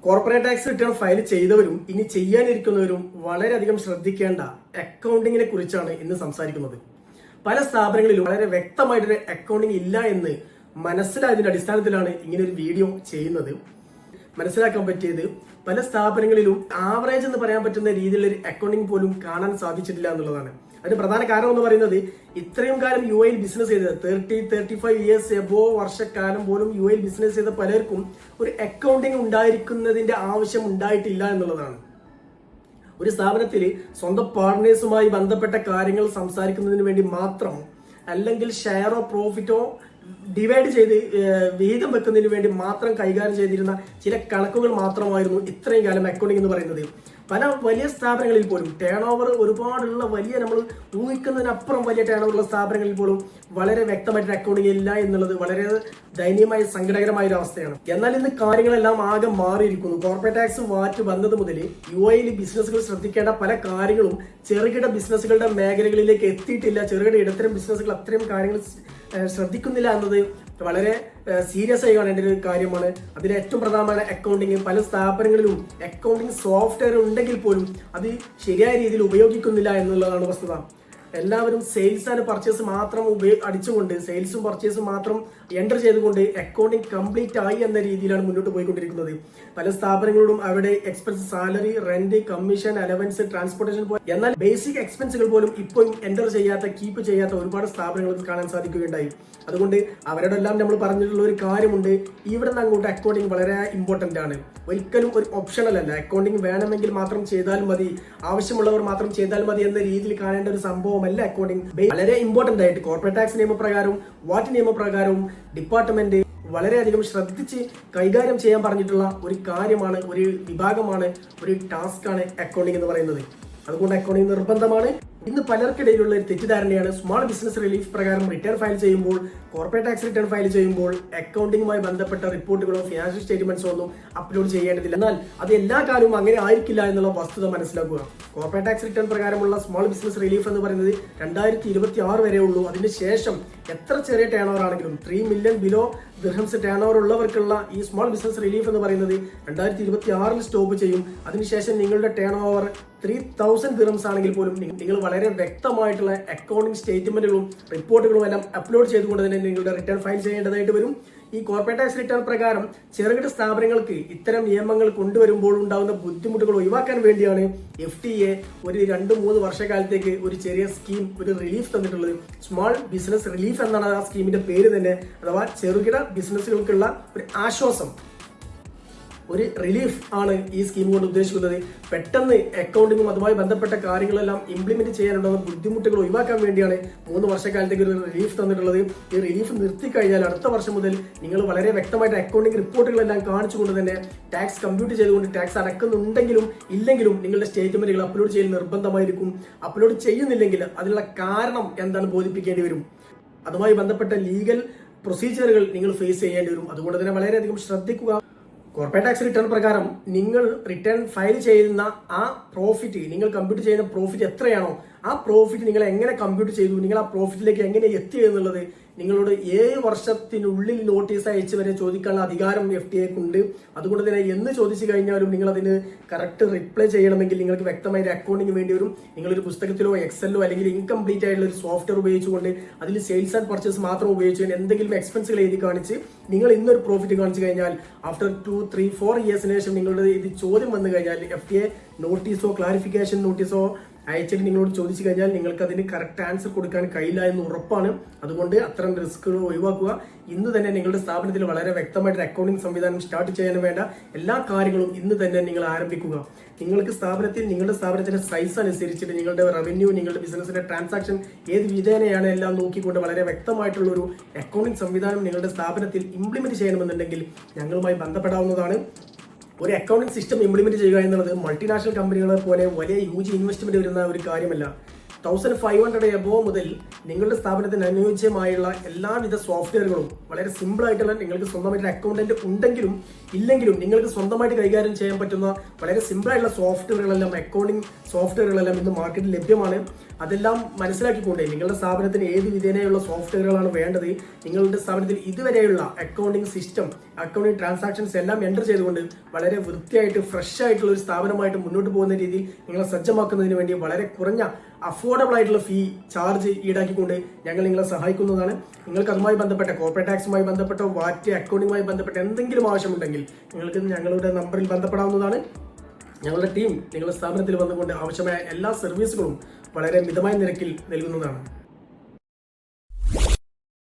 Corporate tax return file ചെയ്തവരും ഇനി ചെയ്യാനിരിക്കുന്നവരും വളരെയധികം ശ്രദ്ധിക്കേണ്ട അക്കൗണ്ടിങ്ങിനെ കുറിച്ചാണ് ഇന്ന് സംസാരിക്കുന്നത്. പല സ്ഥാപനങ്ങളിലും വളരെ വ്യക്തമായിട്ടൊരു അക്കൗണ്ടിങ് ഇല്ല എന്ന് മനസ്സിലായതിന്റെ അടിസ്ഥാനത്തിലാണ് ഇങ്ങനെ ഒരു വീഡിയോ ചെയ്യുന്നത്. മനസ്സിലാക്കാൻ പറ്റിയത് പല സ്ഥാപനങ്ങളിലും ആവറേജ് എന്ന് പറയാൻ പറ്റുന്ന രീതിയിലുള്ള ഒരു അക്കൗണ്ടിങ് പോലും കാണാൻ സാധിച്ചിട്ടില്ല എന്നുള്ളതാണ്. അതിന് പ്രധാന കാരണം എന്ന് പറയുന്നത് ഇത്രയും കാലം യു എയിൽ ബിസിനസ് ചെയ്തത് 35 ഇയേഴ്സ് എബോ വർഷക്കാലം പോലും യു എയിൽ ബിസിനസ് ചെയ്ത പലർക്കും ഒരു അക്കൗണ്ടിങ് ഉണ്ടായിരിക്കുന്നതിന്റെ ആവശ്യം ഉണ്ടായിട്ടില്ല എന്നുള്ളതാണ്. ഒരു സ്ഥാപനത്തിൽ സ്വന്തം പാർട്ട്നേഴ്സുമായി ബന്ധപ്പെട്ട കാര്യങ്ങൾ സംസാരിക്കുന്നതിന് വേണ്ടി മാത്രം, അല്ലെങ്കിൽ ഷെയറോ പ്രോഫിറ്റോ ഡിവൈഡ് ചെയ്ത് വിഹിതം വെക്കുന്നതിന് വേണ്ടി മാത്രം കൈകാര്യം ചെയ്തിരുന്ന ചില കണക്കുകൾ മാത്രമായിരുന്നു ഇത്രയും കാലം അക്കൗണ്ടിങ് എന്ന് പറയുന്നത്. പല വലിയ സ്ഥാപനങ്ങളിൽ പോലും ടേൺ ഓവർ ഒരുപാടുള്ള വലിയ, നമ്മൾ ഊഹിക്കുന്നതിനപ്പുറം വലിയ ടേൺ ഓവറുള്ള സ്ഥാപനങ്ങളിൽ പോലും വളരെ വ്യക്തമായിട്ട് അക്കൗണ്ടിങ് ഇല്ല എന്നുള്ളത് വളരെ ദയനീയമായ സങ്കടകരമായ ഒരു അവസ്ഥയാണ്. എന്നാൽ ഇന്ന് കാര്യങ്ങളെല്ലാം ആകെ മാറിയിരിക്കുന്നു. കോർപ്പറേറ്റ് ടാക്സ് വാറ്റ് വന്നത് മുതൽ യു എയിൽ ബിസിനസ്സുകൾ ശ്രദ്ധിക്കേണ്ട പല കാര്യങ്ങളും ചെറുകിട ബിസിനസ്സുകളുടെ മേഖലകളിലേക്ക് എത്തിയിട്ടില്ല. ചെറുകിട ഇടത്തരം ബിസിനസ്സുകൾ അത്രയും കാര്യങ്ങൾ ശ്രദ്ധിക്കുന്നില്ല എന്നത് വളരെ സീരിയസ് ആയി കാണേണ്ട ഒരു കാര്യമാണ്. അതിൽ ഏറ്റവും പ്രധാനமான അക്കൗണ്ടിങ്. പല സ്ഥാപനങ്ങളിലും അക്കൗണ്ടിങ് സോഫ്റ്റ്വെയർ ഉണ്ടെങ്കിൽ പോലും അത് ശരിയായ രീതിയിൽ ഉപയോഗിക്കുന്നില്ല എന്നുള്ളതാണ് വസ്തുത. എല്ലാവരും സെയിൽസ് ആൻഡ് പർച്ചേസ് മാത്രം അടിച്ചുകൊണ്ട്, സെയിൽസും പർച്ചേസും മാത്രം എൻ്റർ ചെയ്തുകൊണ്ട് അക്കൗണ്ടിങ് കംപ്ലീറ്റ് ആയി എന്ന രീതിയിലാണ് മുന്നോട്ട് പോയിക്കൊണ്ടിരിക്കുന്നത്. പല സ്ഥാപനങ്ങളോടും അവരുടെ expense, salary, rent, commission, allowance, transportation, എന്നാൽ ബേസിക് എക്സ്പെൻസുകൾ പോലും ഇപ്പോഴും എൻ്റർ ചെയ്യാത്ത, കീപ്പ് ചെയ്യാത്ത ഒരുപാട് സ്ഥാപനങ്ങൾക്ക് കാണാൻ സാധിക്കുകയുണ്ടായി. അതുകൊണ്ട് അവരുടെ എല്ലാം നമ്മൾ പറഞ്ഞിട്ടുള്ള ഒരു കാര്യമുണ്ട്, ഇവിടെ നിന്ന് അങ്ങോട്ട് അക്കൗണ്ടിങ് വളരെ ഇമ്പോർട്ടന്റ് ആണ്. ഒരിക്കലും ഒരു ഓപ്ഷണൽ അല്ല. അക്കൗണ്ടിങ് വേണമെങ്കിൽ മാത്രം ചെയ്താൽ മതി, ആവശ്യമുള്ളവർ മാത്രം ചെയ്താൽ മതി എന്ന രീതിയിൽ കാണേണ്ട ഒരു സംഭവമല്ല അക്കൗണ്ടിങ്. വളരെ ഇമ്പോർട്ടന്റ് ആയിട്ട് കോർപ്പറേറ്റ് ടാക്സ് നിയമപ്രകാരവും വാറ്റ് നിയമപ്രകാരവും ഡിപ്പാർട്ട്മെന്റ് വളരെയധികം ശ്രദ്ധിച്ച് കൈകാര്യം ചെയ്യാൻ പറഞ്ഞിട്ടുള്ള ഒരു കാര്യമാണ്, ഒരു വിഭാഗമാണ്, ഒരു ടാസ്ക് ആണ് അക്കൗണ്ടിങ് എന്ന് പറയുന്നത്. അതുകൊണ്ട് അക്കൗണ്ടിങ് നിർബന്ധമാണ്. ഇന്ന് പലർക്കിടയിലുള്ള ഒരു തെറ്റിദ്ധാരണയാണ് സ്മോൾ ബിസിനസ് റിലീഫ് പ്രകാരം റിട്ടേൺ ഫയൽ ചെയ്യുമ്പോൾ, കോർപ്പറേറ്റ് ടാക്സ് റിട്ടേൺ ഫയൽ ചെയ്യുമ്പോൾ അക്കൗണ്ടിങ്ങുമായി ബന്ധപ്പെട്ട റിപ്പോർട്ടുകളോ ഫിനാൻഷ്യൽ സ്റ്റേറ്റ്മെന്റ്സോ ഒന്നും അപ്ലോഡ് ചെയ്യേണ്ടതില്ല. എന്നാൽ അത് എല്ലാ കാലവും അങ്ങനെ ആയിരിക്കില്ല എന്നുള്ള വസ്തുത മനസ്സിലാക്കുക. കോർപ്പറേറ്റ് ടാക്സ് റിട്ടേൺ പ്രകാരമുള്ള സ്മോൾ ബിസിനസ് റിലീഫ് എന്ന് പറയുന്നത് 2026 വരെ ഉള്ളൂ. അതിനുശേഷം എത്ര ചെറിയ ടേൺ ഓവർ ആണെങ്കിലും 3 million below dirhams turnover ഉള്ളവർക്കുള്ള ഈ സ്മോൾ ബിസിനസ് റിലീഫ് എന്ന് പറയുന്നത് 2026 സ്റ്റോപ്പ് ചെയ്യും. അതിനുശേഷം നിങ്ങളുടെ ടേൺ ഓവർ 3000 ദിർഹംസ് ആണെങ്കിൽ പോലും നിങ്ങൾ വളരെ വ്യക്തമായിട്ടുള്ള അക്കൗണ്ടിങ് സ്റ്റേറ്റ്മെന്റുകളും റിപ്പോർട്ടുകളും എല്ലാം അപ്ലോഡ് ചെയ്തുകൊണ്ട് തന്നെ നിങ്ങളുടെ റിട്ടേൺ ഫയൽ ചെയ്യേണ്ടതായിട്ട് വരും. ഈ കോർപ്പറേറ്റ് ടാക്സ് റിട്ടേൺ പ്രകാരം ചെറുകിട സ്ഥാപനങ്ങൾക്ക് ഇത്തരം നിയമങ്ങൾ കൊണ്ടുവരുമ്പോൾ ഉണ്ടാകുന്ന ബുദ്ധിമുട്ടുകൾ ഒഴിവാക്കാൻ വേണ്ടിയാണ് FTA ഒരു 2-3 വർഷക്കാലത്തേക്ക് ഒരു ചെറിയ സ്കീം, ഒരു റിലീഫ് തന്നിട്ടുള്ളത്. സ്മോൾ ബിസിനസ് റിലീഫ് എന്നാണ് ആ സ്കീമിന്റെ പേര് തന്നെ. അഥവാ ചെറുകിട ബിസിനസ്സുകൾക്കുള്ള ഒരു ആശ്വാസം, ഒരു റിലീഫ് ആണ് ഈ സ്കീം കൊണ്ട് ഉദ്ദേശിക്കുന്നത്. പെട്ടെന്ന് അക്കൗണ്ടിങ്ങും അതുമായി ബന്ധപ്പെട്ട കാര്യങ്ങളെല്ലാം ഇംപ്ലിമെന്റ് ചെയ്യാനുണ്ടാകുന്ന ബുദ്ധിമുട്ടുകൾ ഒഴിവാക്കാൻ വേണ്ടിയാണ് 3 വർഷക്കാലത്തേക്ക് ഒരു റിലീഫ് തന്നിട്ടുള്ളത്. ഈ റിലീഫ് നിർത്തി കഴിഞ്ഞാൽ അടുത്ത വർഷം മുതൽ നിങ്ങൾ വളരെ വ്യക്തമായിട്ട് അക്കൗണ്ടിങ് റിപ്പോർട്ടുകളെല്ലാം കാണിച്ചുകൊണ്ട് തന്നെ ടാക്സ് കമ്പ്യൂട്ട് ചെയ്തുകൊണ്ട് ടാക്സ് അടക്കുന്നുണ്ടെങ്കിലും ഇല്ലെങ്കിലും നിങ്ങളുടെ സ്റ്റേറ്റ്മെന്റുകൾ അപ്ലോഡ് ചെയ്യൽ നിർബന്ധമായിരിക്കും. അപ്ലോഡ് ചെയ്യുന്നില്ലെങ്കിൽ അതിനുള്ള കാരണം എന്താണ് ബോധിപ്പിക്കേണ്ടി വരും. അതുമായി ബന്ധപ്പെട്ട ലീഗൽ പ്രൊസീജിയറുകൾ നിങ്ങൾ ഫേസ് ചെയ്യേണ്ടി വരും. അതുകൊണ്ട് തന്നെ വളരെയധികം ശ്രദ്ധിക്കുക. കോർപ്പറേറ്റ് ടാക്സ് റിട്ടേൺ പ്രകാരം നിങ്ങൾ റിട്ടേൺ ഫയൽ ചെയ്യുന്ന ആ പ്രോഫിറ്റ്, നിങ്ങൾ കമ്പ്യൂട്ട് ചെയ്യുന്ന പ്രോഫിറ്റ് എത്രയാണോ ആ പ്രോഫിറ്റ് നിങ്ങൾ എങ്ങനെ കമ്പ്യൂട്ട് ചെയ്തു, നിങ്ങൾ ആ പ്രോഫിറ്റിലേക്ക് എങ്ങനെ എത്തി എന്നുള്ളത് നിങ്ങളോട് 7 വർഷത്തിനുള്ളിൽ നോട്ടീസ് അയച്ചു വരെ ചോദിക്കാനുള്ള അധികാരം FTA-ക്കുണ്ട്. അതുകൊണ്ട് തന്നെ എന്ന് ചോദിച്ചു കഴിഞ്ഞാലും നിങ്ങൾ അതിന് കറക്റ്റ് റിപ്ലൈ ചെയ്യണമെങ്കിൽ നിങ്ങൾക്ക് വ്യക്തമായ ഒരു അക്കൗണ്ടിങ് വേണ്ടി വരും. നിങ്ങളൊരു പുസ്തകത്തിലോ എക്സലിലോ അല്ലെങ്കിൽ ഇൻകംപ്ലീറ്റ് ആയിട്ടുള്ള ഒരു സോഫ്റ്റ്വെയർ ഉപയോഗിച്ചുകൊണ്ട് അതിൽ സെയിൽസ് ആൻഡ് പർച്ചേസ് മാത്രം ഉപയോഗിച്ച് എന്തെങ്കിലും എക്സ്പെൻസുകൾ എഴുതി കാണിച്ച് നിങ്ങൾ ഇന്നൊരു പ്രോഫിറ്റ് കാണിച്ചു കഴിഞ്ഞാൽ ആഫ്റ്റർ 2-3-4 ഇയേഴ്സിന് ശേഷം നിങ്ങളുടെ ഇത് ചോദ്യം വന്നു കഴിഞ്ഞാൽ FTA നോട്ടീസോ ക്ലാരിഫിക്കേഷൻ നോട്ടീസോ അയച്ചിട്ട് നിങ്ങളോട് ചോദിച്ചു കഴിഞ്ഞാൽ നിങ്ങൾക്ക് അതിന് കറക്റ്റ് ആൻസർ കൊടുക്കാൻ കഴിയില്ല എന്ന് ഉറപ്പാണ്. അതുകൊണ്ട് അത്തരം റിസ്കുകൾ ഒഴിവാക്കുക. ഇന്ന് തന്നെ നിങ്ങളുടെ സ്ഥാപനത്തിൽ വളരെ വ്യക്തമായിട്ട് അക്കൗണ്ടിംഗ് സംവിധാനം സ്റ്റാർട്ട് ചെയ്യാൻ വേണ്ട എല്ലാ കാര്യങ്ങളും ഇന്ന് തന്നെ നിങ്ങൾ ആരംഭിക്കുക. നിങ്ങൾക്ക് നിങ്ങളുടെ സ്ഥാപനത്തിന്റെ സൈസ് അനുസരിച്ചിട്ട് നിങ്ങളുടെ റവന്യൂ, നിങ്ങളുടെ ബിസിനസിന്റെ ട്രാൻസാക്ഷൻ ഏത് വിധേനയാണ് എല്ലാം നോക്കിക്കൊണ്ട് വളരെ വ്യക്തമായിട്ടുള്ള ഒരു അക്കൗണ്ടിംഗ് സംവിധാനം നിങ്ങളുടെ സ്ഥാപനത്തിൽ ഇംപ്ലിമെന്റ് ചെയ്യണമെന്നുണ്ടെങ്കിൽ ഞങ്ങളുമായി ബന്ധപ്പെടാവുന്നതാണ്. ഒരു അക്കൗണ്ടിംഗ് സിസ്റ്റം ഇംപ്ലിമെന്റ് ചെയ്യുക എന്നുള്ളത് മൾട്ടിനാഷണൽ കമ്പനികളെ പോലെ വലിയ ഹ്യൂജ് ഇൻവെസ്റ്റ്മെന്റ് വരുന്ന ഒരു കാര്യമല്ല. 1500 എബോ മുതൽ നിങ്ങളുടെ സ്ഥാപനത്തിന് അനുയോജ്യമായുള്ള എല്ലാവിധ സോഫ്റ്റ്വെയറുകളും വളരെ സിമ്പിൾ ആയിട്ടുള്ള, നിങ്ങൾക്ക് സ്വന്തമായിട്ട് അക്കൗണ്ടന്റ് ഉണ്ടെങ്കിലും ഇല്ലെങ്കിലും നിങ്ങൾക്ക് സ്വന്തമായിട്ട് കൈകാര്യം ചെയ്യാൻ പറ്റുന്ന വളരെ സിമ്പിൾ ആയിട്ടുള്ള സോഫ്റ്റ്വെയറുകളെല്ലാം, അക്കൗണ്ടിംഗ് സോഫ്റ്റ്വെയറുകളെല്ലാം ഇന്ന് മാർക്കറ്റിൽ ലഭ്യമാണ്. അതെല്ലാം മനസ്സിലാക്കിക്കൊണ്ട് നിങ്ങളുടെ സ്ഥാപനത്തിന് ഏത് വിധേനയുള്ള സോഫ്റ്റ്വെയറുകളാണ് വേണ്ടത്, നിങ്ങളുടെ സ്ഥാപനത്തിൽ ഇതുവരെയുള്ള അക്കൗണ്ടിംഗ് സിസ്റ്റം അക്കൗണ്ടിങ് ട്രാൻസാക്ഷൻസ് എല്ലാം എൻ്റർ ചെയ്തുകൊണ്ട് വളരെ വൃത്തിയായിട്ട് ഫ്രഷ് ആയിട്ടുള്ള ഒരു സ്ഥാപനമായിട്ട് മുന്നോട്ട് പോകുന്ന രീതിയിൽ നിങ്ങളെ സജ്ജമാക്കുന്നതിന് വേണ്ടി വളരെ കുറഞ്ഞ അഫോർഡബിൾ ആയിട്ടുള്ള ഫീ ചാർജ് ഈടാക്കിക്കൊണ്ട് ഞങ്ങൾ നിങ്ങളെ സഹായിക്കുന്നതാണ്. നിങ്ങൾക്ക് അതുമായി ബന്ധപ്പെട്ട കോർപ്പറേറ്റ് ടാക്സുമായി ബന്ധപ്പെട്ട വാറ്റ് അക്കൗണ്ടിങ്ങുമായി ബന്ധപ്പെട്ട എന്തെങ്കിലും ആവശ്യമുണ്ടെങ്കിൽ നിങ്ങൾക്ക് ഞങ്ങളുടെ നമ്പറിൽ ബന്ധപ്പെടാവുന്നതാണ്. ഞങ്ങളുടെ ടീം നിങ്ങളുടെ സ്ഥാപനത്തിൽ വന്നുകൊണ്ട് ആവശ്യമായ എല്ലാ സർവീസുകളും വളരെ മിതമായ നിരക്കിൽ നൽകുന്നതാണ്.